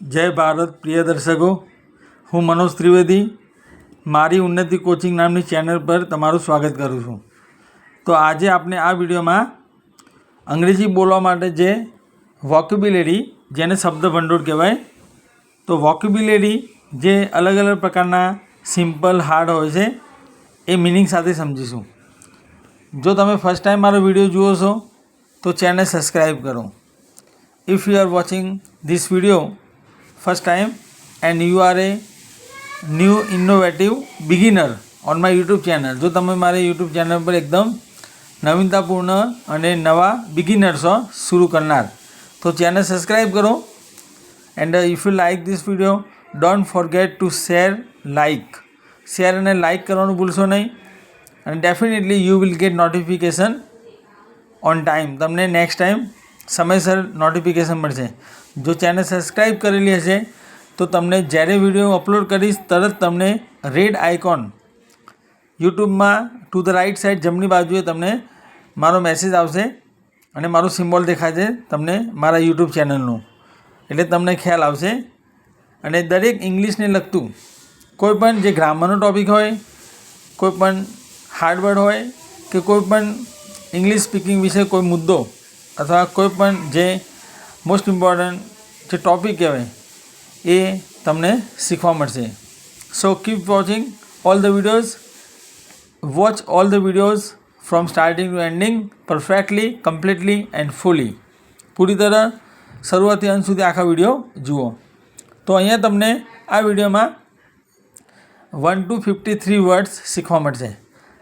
जय भारत प्रिय दर्शकों, हूँ मनोज त्रिवेदी मारी उन्नति कोचिंग नामनी चैनल पर तमारुं स्वागत करूँ छूँ। तो आज आपने आ विडियो में अंग्रेजी बोलवा माटे जे वोकेब्युलरी जेने शब्द भंडोळ कहेवाय, तो वोकेब्युलरी जे अलग अलग प्रकारना सिम्पल हार्ड होय छे ए मीनिंग साथे समजीशुं। जो तमे फर्स्ट टाइम मारो विडियो जुओ छो तो चैनल सब्सक्राइब करो। If you are watching this video first time and you are a new innovative beginner on my YouTube channel, जो તમે મારે YouTube ચેનલ પર એકદમ નવીનતાપૂર્ણ અને નવા બિગિનર્સો શરૂ કરનાર, તો ચેનલ સબસ્ક્રાઈબ કરો. And if you like this video don't forget two share અને લાઇક કરવાનું ભૂલશો નહીં. અને definitely you will get notification on time. તમને નેક્સ્ટ ટાઈમ સમયસર નોટિફિકેશન મળશે. જો ચેનલ સબસ્ક્રાઈબ કરેલી હશે તો તમને જ્યારે વિડીયો અપલોડ કરીશ તરત તમને રેડ આઇકોન યુટ્યુબમાં ટુ ધ રાઇટ સાઈડ જમણી બાજુએ તમને મારો મેસેજ આવશે અને મારું સિમ્બોલ દેખાશે તમને મારા યુટ્યુબ ચેનલનું, એટલે તમને ખ્યાલ આવશે. અને દરેક ઇંગ્લિશને લગતું કોઈપણ જે ગ્રામરનો ટૉપિક હોય, કોઈપણ હાર્ડ વર્ડ હોય કે કોઈપણ ઇંગ્લિશ સ્પીકિંગ વિશે કોઈ મુદ્દો અથવા કોઈપણ જે મોસ્ટ ઇમ્પોર્ટન્ટ જે ટૉપિક કહેવાય એ તમને શીખવા મળશે. So keep watching all the videos, watch all the videos from starting to ending perfectly, completely and fully. પૂરી તરહ શરૂઆતથી અંત સુધી આખા વિડીયો જુઓ. તો અહીંયા તમને આ વિડીયોમાં 1 to 53 વર્ડ્સ શીખવા મળશે.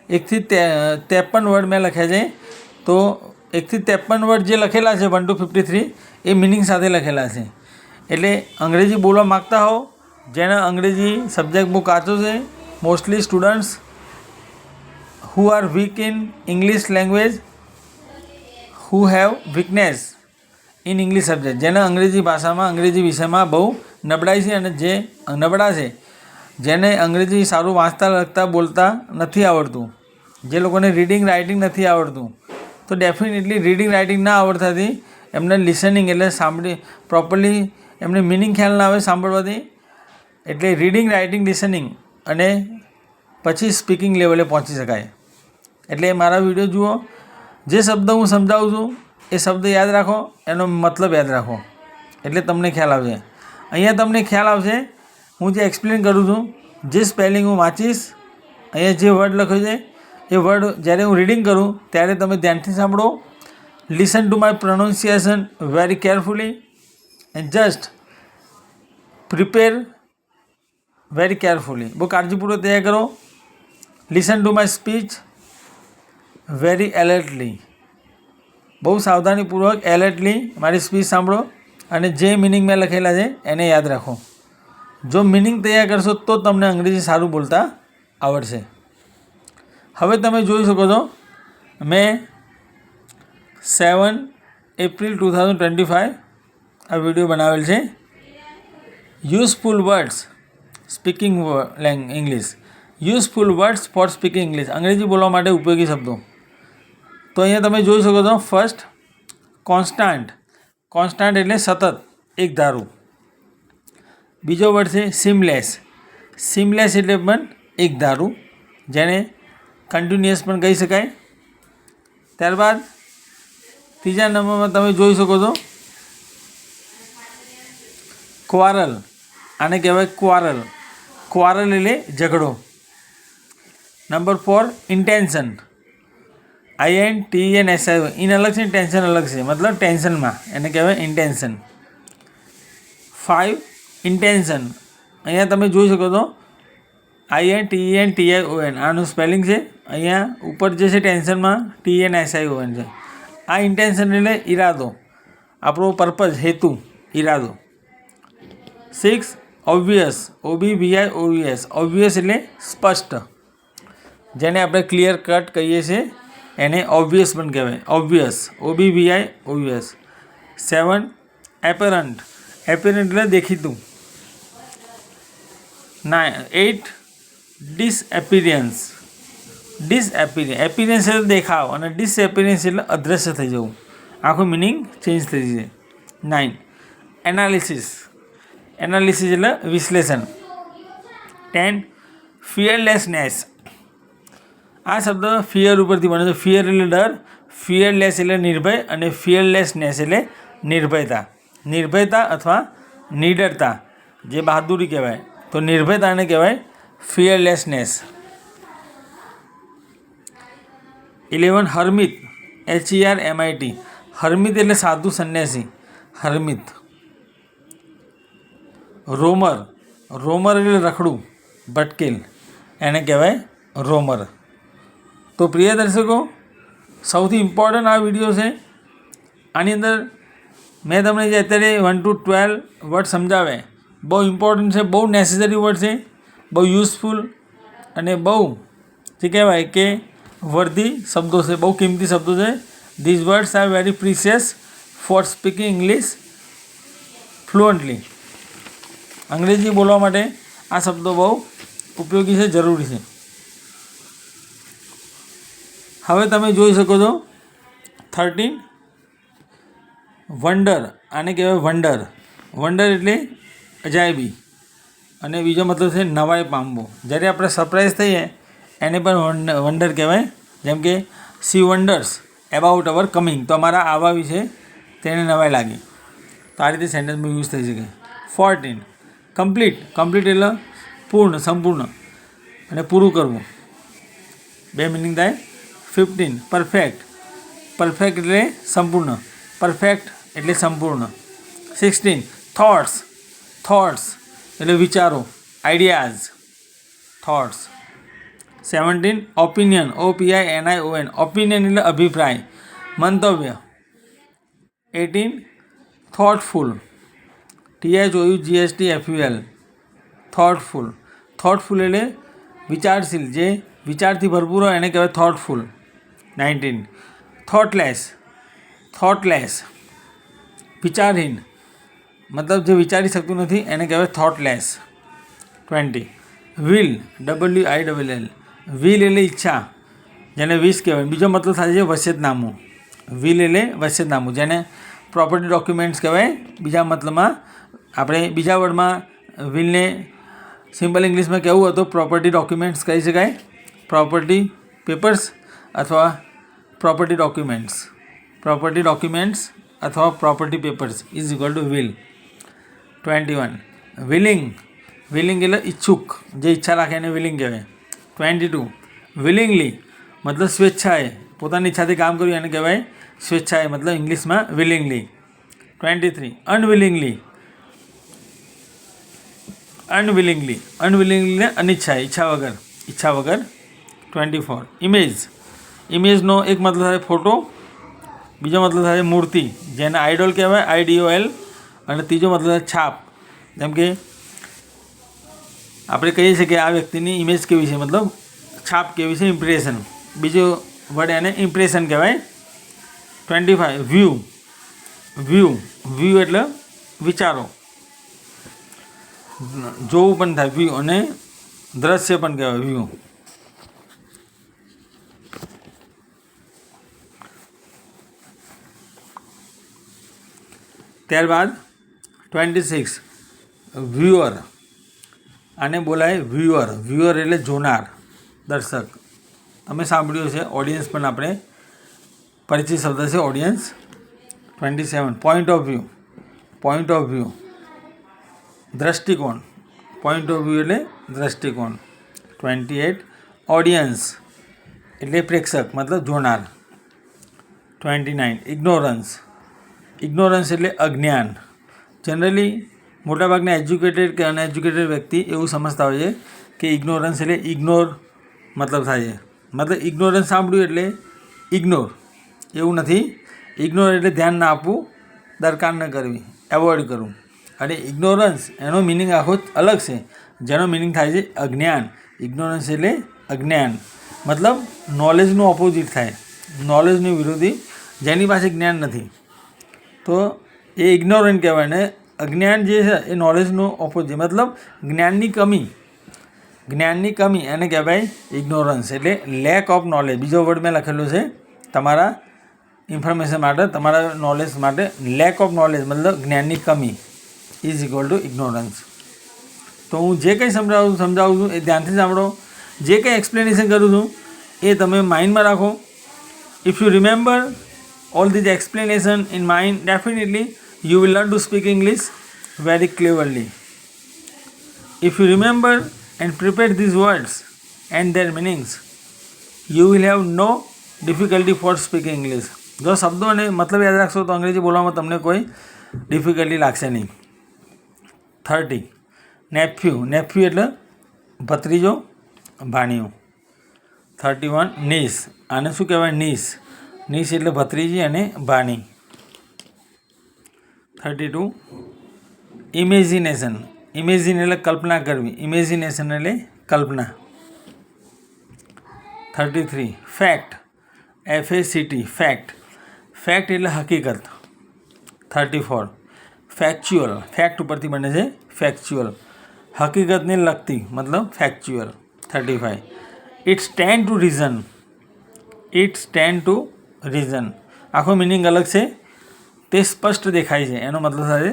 1 થી 53 વર્ડ મેં લખ્યા છે. તો 1 થી 53 વર્ડ જે લખેલા છે 1 to 53 એ મિનિંગ સાથે લખેલા છે. એટલે અંગ્રેજી બોલવા માગતા હો, જેને અંગ્રેજી સબ્જેક્ટ બહુ કાચો છે, mostly students who are weak in English language, who have weakness in English subject, જેને અંગ્રેજી ભાષામાં અંગ્રેજી વિષયમાં બહુ નબળાઈ છે અને જે નબળા છે, જેને અંગ્રેજી સારું વાંચતા લખતા બોલતા નથી આવડતું, જે લોકોને રીડિંગ રાઇટિંગ નથી આવડતું, તો ડેફિનેટલી રીડિંગ રાઇટિંગ ના આવડતાથી એમને લિસનિંગ એટલે સાંભળી પ્રોપરલી એમને મિનિંગ ખ્યાલ ના આવે સાંભળવાથી. એટલે રીડિંગ રાઇટિંગ લિસનિંગ અને પછી સ્પીકિંગ લેવલે પહોંચી શકાય. એટલે મારા વિડીયો જુઓ, જે શબ્દ હું સમજાવું છું એ શબ્દ યાદ રાખો, એનો મતલબ યાદ રાખો, એટલે તમને ખ્યાલ આવશે. અહીંયા તમને ખ્યાલ આવશે હું જે એક્સપ્લેન કરું છું, જે સ્પેલિંગ હું વાંચીશ, અહીંયા જે વર્ડ લખ્યો છે એ વર્ડ જ્યારે હું રીડિંગ કરું ત્યારે તમે ધ્યાનથી સાંભળો. Listen to my pronunciation very carefully and just prepare very carefully. બહુ કાળજીપૂર્વક તૈયાર કરો. Listen to my speech very alertly. બહુ સાવધાનીપૂર્વક એલર્ટલી મારી સ્પીચ સાંભળો અને જે મિનિંગ મેં લખેલા છે એને યાદ રાખો. જો મિનિંગ તૈયાર કરશો તો તમને અંગ્રેજી સારું બોલતા આવડશે. હવે તમે જોઈ શકો છો મેં 7 એપ્રિલ 2025 આ વિડીયો બનાવેલ છે. Useful words speaking English, useful words for speaking English, અંગ્રેજી બોલવા માટે ઉપયોગી શબ્દો. તો અહીંયા તમે જોઈ શકો છો ફર્સ્ટ કોન્સ્ટન્ટ, કોન્સ્ટન્ટ એટલે સતત એક ધારું. બીજો વર્ડ છે સીમલેસ, સીમલેસ એટલે પણ એક ધારું, જેને કન્ટિન્યુઅસ પણ કહી શકાય. ત્યારબાદ ત્રીજા નંબરમાં તમે જોઈ શકો છો ક્વારલ, આને કહેવાય ક્વારલ, ક્વારલ એટલે ઝઘડો. નંબર 4 ઇન્ટેન્શન, INTENSION, ઇન અલગ છે ટેન્શન અલગ છે, મતલબ ટેન્શનમાં, એને કહેવાય ઇન્ટેન્શન. 5 ઇન્ટેન્શન, અહીંયા તમે જોઈ શકો છો INTENTION, આનું સ્પેલિંગ છે. અહીંયા ઉપર જે છે ટેન્શનમાં TNSION છે. આ ઇન્ટેન્શન એટલે ઈરાદો, આપણો પર્પઝ, હેતુ, ઈરાદો. 6 ઓબ્વિયસ, OBVIOUS, ઓબ્વિયસ એટલે સ્પષ્ટ, જેને આપણે ક્લિયર કટ કહીએ છીએ એને ઓબ્વિયસ પણ કહેવાય, ઓબ્વિયસ, OBVIOUS. 7 એપરન્ટ, એપરન્ટ એટલે દેખીતું. 8 ડિસએપિરિયન્સ, એપિરિયન્સ એટલે દેખાવ અને ડિસએપિરિયન્સ એટલે અદૃશ્ય થઈ જવું, આખું મિનિંગ ચેન્જ થઈ જાય. 9 એનાલિસિસ, એનાલિસિસ એટલે વિશ્લેષણ. 10 ફિયરલેસનેસ. આ શબ્દ ફિયર ઉપરથી બને છે. ફિયર એટલે ડર, ફિયરલેસ એટલે નિર્ભય અને ફિયરલેસનેસ એટલે નિર્ભયતા. નિર્ભયતા અથવા નિડરતા જે બહાદુરી કહેવાય, તો નિર્ભયતાને કહેવાય ફિયરલેસનેસ. 11 હર્મિત. HERMIT. હર્મિત એટલે સાધુ સંન્યાસી, હર્મિત. રોમર. રોમર એટલે રખડું, ભટકેલ, એને કહેવાય રોમર. તો પ્રિય દર્શકો, સૌથી ઇમ્પોર્ટન્ટ આ વિડીયો છે. આની અંદર મેં તમને જે અત્યારે 1 to 12 વર્ડ સમજાવે, બહુ ઇમ્પોર્ટન્ટ છે, બહુ નેસેસરી વર્ડ છે, બહુ યુઝફુલ અને બહુ જે કહેવાય કે વર્ધી શબ્દો છે, બહુ કિંમતી શબ્દો છે. These words are very precious for speaking English fluently. અંગ્રેજી બોલવા માટે આ શબ્દો બહુ ઉપયોગી છે, જરૂરી છે. હવે તમે જોઈ શકો છો 13 વંડર. આને કહેવાય વંડર. વંડર એટલે અજાયબી અને બીજો મતલબ છે નવાઈ પામવો. જ્યારે આપણે સરપ્રાઈઝ થઈએ એને પણ વંડર કહેવાય. જેમ કે she wonders about our coming, તો અમારા આવવા વિશે તેને નવાઈ લાગી. તો આ રીતે સેન્ટેન્સમાં યુઝ થઈ શકે. 14 કમ્પ્લીટ. કમ્પ્લીટ એટલે પૂર્ણ, સંપૂર્ણ અને પૂરું કરવું. 2 મિનિંગ થાય. 15 પરફેક્ટ. પરફેક્ટ એટલે સંપૂર્ણ, પરફેક્ટ એટલે સંપૂર્ણ. 16 થોટ્સ. થોટ્સ એટલે વિચારો, ideas, thoughts. 17 opinion. OPINION. Opinion એટલે અભિપ્રાય, મંતવ્ય. 18 થોટફુલ. THOUGHTFUL. થોટફુલ. થોટફુલ એટલે વિચારશીલ, જે વિચારથી ભરપૂર હોય એને કહેવાય થોટફુલ. 19 થોટલેસ. થોટલેસ વિચારહીન, મતલબ જે વિચારી શકતું નથી એને કહેવાય થોટલેસ. 20 વિલ. WILL. વિલ એટલે ઈચ્છા, જેને વિશ કહેવાય. બીજો મતલબ થાય છે વસિયતનામું. વિલ એટલે વસિયતનામું, જેને પ્રોપર્ટી ડોક્યુમેન્ટ્સ કહેવાય. બીજા મતલબમાં આપણે બીજા વર્ડમાં વિલને સિમ્પલ ઇંગ્લિશમાં કહેવું હોય તો પ્રોપર્ટી ડોક્યુમેન્ટ્સ કહી શકાય. પ્રોપર્ટી પેપર્સ અથવા પ્રોપર્ટી ડોક્યુમેન્ટ્સ. પ્રોપર્ટી ડોક્યુમેન્ટ્સ અથવા property papers is equal to will. 21 willing. Willing એટલે ઈચ્છુક, જે ઈચ્છા રાખે એને વિલિંગ કહેવાય. 22 વિલિંગલી, મતલબ સ્વેચ્છાએ, પોતાની ઈચ્છાથી કામ કર્યું એને કહેવાય સ્વેચ્છાએ, મતલબ ઇંગ્લિશમાં વિલિંગલી. 23 અનવિલિંગલી. અનવિલિંગલી. અનવિલિંગલી અનિચ્છાએ, ઈચ્છા વગર, ઈચ્છા વગર. 24 ઇમેજ. ઇમેજનો એક મતલબ થાય ફોટો, બીજો મતલબ થાય મૂર્તિ, જેને આઈડોલ કહેવાય, IDOL. અને ત્રીજો મતલબ થાય છાપ. જેમ કે આપણે કહીએ છીએ કે આ વ્યક્તિની ઇમેજ કેવી છે, મતલબ છાપ કેવી છે, ઇમ્પ્રેશન. બીજો વર્ડ એને ઇમ્પ્રેશન કહેવાય. 25 વ્યૂ. વ્યૂ. વ્યૂ એટલે વિચારો, જોવું પણ થાય વ્યૂ, અને દ્રશ્ય પણ કહેવાય વ્યૂ. ત્યારબાદ 26 વ્યુઅર. આને બોલાય વ્યુઅર. વ્યુઅર એટલે જોનાર, દર્શક. તમે સાંભળ્યું છે. ઓડિયન્સ પણ આપણે પરિચિત શબ્દ છે, audience. 27 point of view. Point of view દ્રષ્ટિકોણ. પોઈન્ટ ઓફ વ્યૂ એટલે દ્રષ્ટિકોણ. 28 ઓડિયન્સ એટલે પ્રેક્ષક, મતલબ જોનાર. 29 ઇગ્નોરન્સ. ઇગ્નોરન્સ એટલે અજ્ઞાન. જનરલી મોટાભાગના એજ્યુકેટેડ કે અનએજ્યુકેટેડ વ્યક્તિ એવું સમજતા હોય છે કે ઇગ્નોરન્સ એટલે ઇગ્નોર મતલબ થાય છે, મતલબ ઇગ્નોરન્સ સાંભળ્યું એટલે ઇગ્નોર, એવું નથી. ઇગ્નોર એટલે ધ્યાન ના આપવું, દરકાર ન કરવી, એવોઇડ કરવું. અને ઇગ્નોરન્સ એનો મિનિંગ આખો અલગ છે, જેનો મિનિંગ થાય છે અજ્ઞાન. ઇગ્નોરન્સ એટલે અજ્ઞાન, મતલબ નોલેજનું ઓપોઝિટ થાય, નોલેજની વિરોધી, જેની પાસે જ્ઞાન નથી તો એ ઇગ્નોરન્ટ કહેવાય. ને અજ્ઞાન જે છે એ નોલેજનું ઓપોઝિટ, મતલબ જ્ઞાનની કમી. જ્ઞાનની કમી એને કહેવાય ઇગ્નોરન્સ, એટલે લેક ઓફ નોલેજ. બીજો વર્ડ મેં લખેલો છે તમારા ઇન્ફોર્મેશન માટે, તમારા નોલેજ માટે. લેક ઓફ નોલેજ મતલબ જ્ઞાનની કમી, ઇઝ ઇક્વલ ટુ ઇગ્નોરન્સ. તો હું જે કંઈ સમજાવું છું એ ધ્યાનથી સાંભળો. જે કંઈ એક્સપ્લેનેશન કરું છું એ તમે માઇન્ડમાં રાખો. If you remember all these explanation in mind, definitely you will learn to speak English very cleverly. If you remember and prepare these words and their meanings, you will have no difficulty for speaking English. જો શબ્દો અને મતલબ યાદ રાખશો તો અંગ્રેજી બોલવામાં તમને કોઈ ડિફિકલ્ટી લાગશે નહીં. 30 નેફ્યુ એટલે ભત્રીજો, ભાણિયો. 31 નીસ, આને શું કહેવાય? નીસ એટલે ભત્રીજી અને ભાણી. 32 ઇમેજિનેશન એટલે કલ્પના કરવી, ઇમેજિનેશન એટલે કલ્પના. 33 ફેક્ટ ફેક્ટ એટલે હકીકત. 34 ફેક્ટ ઉપરથી બને છે ફેક્ચ્યુઅલ, હકીકતને લગતી મતલબ factual. 35 it stand to reason, આખો મિનિંગ અલગ છે. તે સ્પષ્ટ દેખાય છે, એનો મતલબ થાય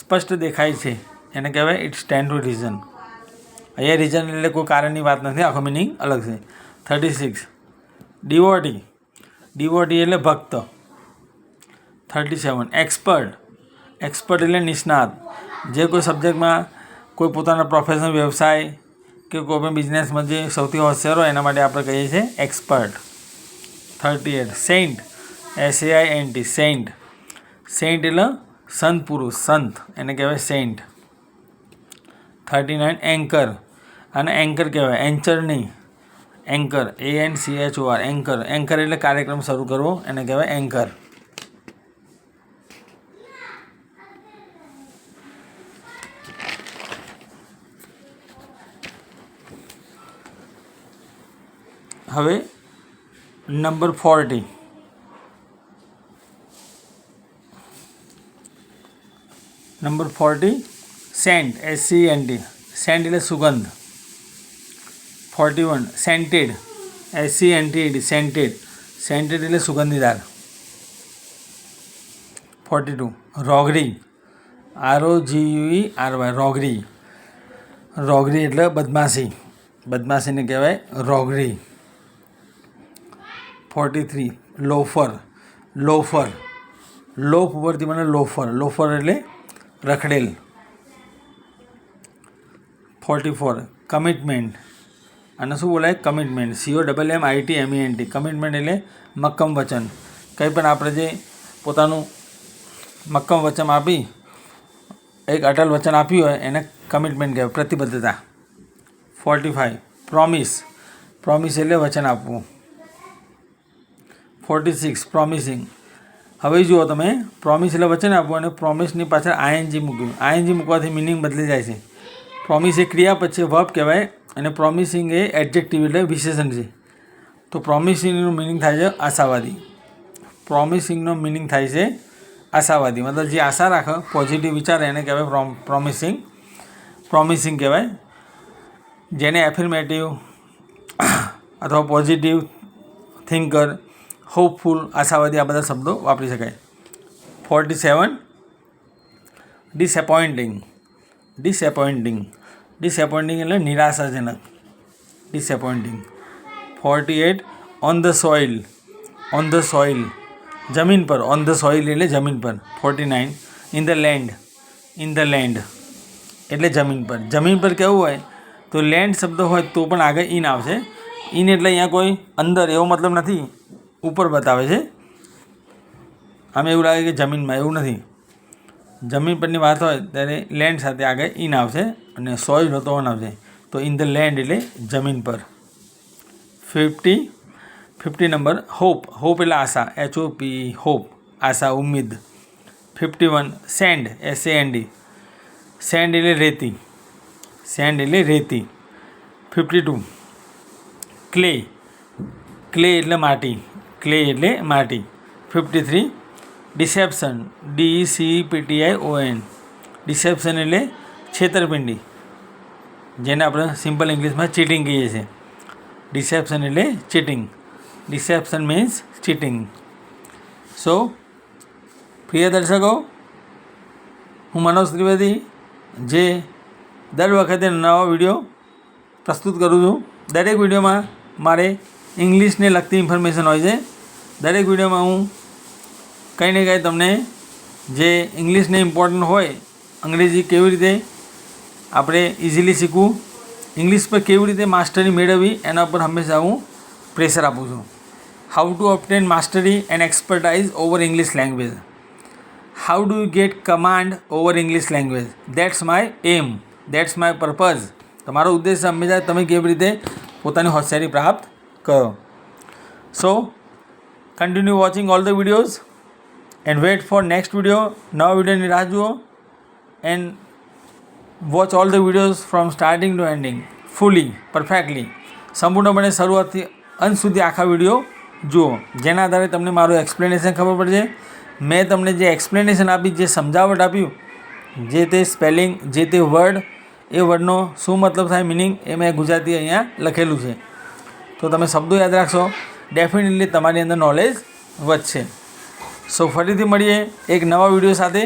સ્પષ્ટ દેખાય છે, એને કહેવાય ઇટ સ્ટેન્ડ ટુ રીઝન. અહીંયા રીઝન એટલે કોઈ કારણની વાત નથી, આખો મિનિંગ અલગ છે. 36 ડિવોટી એટલે ભક્ત. 37 એક્સપર્ટ એટલે નિષ્ણાત, જે કોઈ સબ્જેક્ટમાં કોઈ પોતાના પ્રોફેશનલ વ્યવસાય કે કોઈ પણ બિઝનેસમાં જે સૌથી હોશિયાર હોય એના માટે આપણે કહીએ છીએ એક્સપર્ટ. 38 સેન્ટ સેન્ટ એટલે સંત પુરુષ, સંત, એને કહેવાય સેન્ટ. 39 એન્કર, અને એન્કર કહેવાય, એન્ચર નહીં, એન્કર, ANCHOR, એન્કર એટલે કાર્યક્રમ શરૂ કરવો, એને કહેવાય એન્કર. હવે નંબર 40 સેન્ટ SCENT, સેન્ટ એટલે સુગંધ. 41 સેન્ટેડ SCENTED, સેન્ટેડ એટલે સુગંધીદાર. 42 રોગરી ROGUERY, રોગરી એટલે બદમાશીને કહેવાય રોગરી. 43 લોફ ઉપરથી મને લોફર એટલે રખડેલ. 44 કમિટમેન્ટ, અને શું બોલાય? કમિટમેન્ટ, COMMITMENT, કમિટમેન્ટ એટલે મક્કમ વચન. કંઈ પણ આપણે જે પોતાનું મક્કમ વચન આપી, એક અટલ વચન આપ્યું હોય એને કમિટમેન્ટ કહેવાય, પ્રતિબદ્ધતા. 45 પ્રોમિસ એટલે વચન આપવું. 46 પ્રોમિસિંગ, હવે જુઓ તમે, પ્રોમિસ એટલે વચન આપવું અને પ્રોમિસની પાછળ ING મૂક્યું. ING મૂકવાથી મિનિંગ બદલી જાય છે. પ્રોમિસ એ ક્રિયા પછી વર્બ કહેવાય અને પ્રોમિસિંગ એ એડજેક્ટિવ એટલે વિશેષણ છે. તો પ્રોમિસિંગનો મિનિંગ થાય છે આશાવાદી. મતલબ જે આશા રાખે, પોઝિટિવ વિચારે, એને કહેવાય પ્રોમિસિંગ કહેવાય. જેને એફર્મેટિવ અથવા પોઝિટિવ થિંકર, હોપફુલ, આશાવાદી, આ બધા શબ્દો વાપરી શકાય. 47 ડિસએપોઇન્ટિંગ એટલે નિરાશાજનક, ડિસએપોઇન્ટિંગ. 48 ઓન ધ સોઇલ જમીન પર, ઓન ધ સોઇલ એટલે જમીન પર. 49 ઇન ધ લેન્ડ એટલે જમીન પર કેવું હોય તો લેન્ડ શબ્દ હોય તો પણ આગળ ઇન આવશે. ઇન એટલે અહીંયા કોઈ અંદર એવો મતલબ નથી, ઉપર બતાવે છે. આમ એવું લાગે કે જમીનમાં, એવું નથી. જમીન પરની વાત હોય ત્યારે લેન્ડ સાથે આગળ ઇન આવશે અને સોઇલ હોય તો ઓન આવશે. તો ઇન ધ લેન્ડ એટલે જમીન પર. 50 નંબર હોપ એટલે આશા, HOP, હોપ, આશા, ઉમ્મીદ. 51 સેન્ડ SAND, સેન્ડ એટલે રેતી. 52 ક્લે એટલે માટી. 53 ડિસેપ્શન DECPTION, ડિસેપ્શન એટલે છેતરપિંડી, જેને આપણે સિમ્પલ ઇંગ્લિશમાં ચીટિંગ કહીએ છીએ. ડિસેપ્શન એટલે cheating. Deception means cheating. So પ્રિય દર્શકો, હું મનોજ ત્રિવેદી, જે દર વખતે નવા વિડીયો પ્રસ્તુત કરું છું. દરેક વિડીયોમાં મારે ઇંગ્લિશને લગતી ઇન્ફોર્મેશન હોય છે. દરેક વિડીયોમાં હું કંઈ ને કંઈ તમને જે ઇંગ્લિશને ઇમ્પોર્ટન્ટ હોય, અંગ્રેજી કેવી રીતે આપણે ઇઝીલી શીખવું, ઇંગ્લિશ પર કેવી રીતે માસ્ટરી મેળવવી, એના પર હંમેશા હું પ્રેશર આપું છું. How to obtain mastery and expertise over English language, how do you get command over English language, that's my aim, that's my purpose. તમારો ઉદ્દેશ હંમેશા તમે કેવી રીતે પોતાની હોશિયારી પ્રાપ્ત કરો. So continue watching all the videos and wait for next video. નવા વિડીયોની રાહ જુઓ and watch all the videos from starting to ending fully perfectly. સંપૂર્ણપણે શરૂઆતથી અંત સુધી આખા વિડીયો જુઓ, જેના આધારે તમને મારું એક્સપ્લેનેશન ખબર પડશે. મેં તમને જે એક્સપ્લેનેશન આપી, જે સમજાવટ આપ્યું, જે તે સ્પેલિંગ, જે તે વર્ડ, એ વર્ડનો શું મતલબ થાય, મિનિંગ, એ મેં ગુજરાતી અહીંયા લખેલું છે. તો તમે શબ્દો યાદ રાખશો, ડેફિનેટલી તમારી અંદર નોલેજ વધશે. સો ફરીથી મળીએ એક નવા વિડીયો સાથે.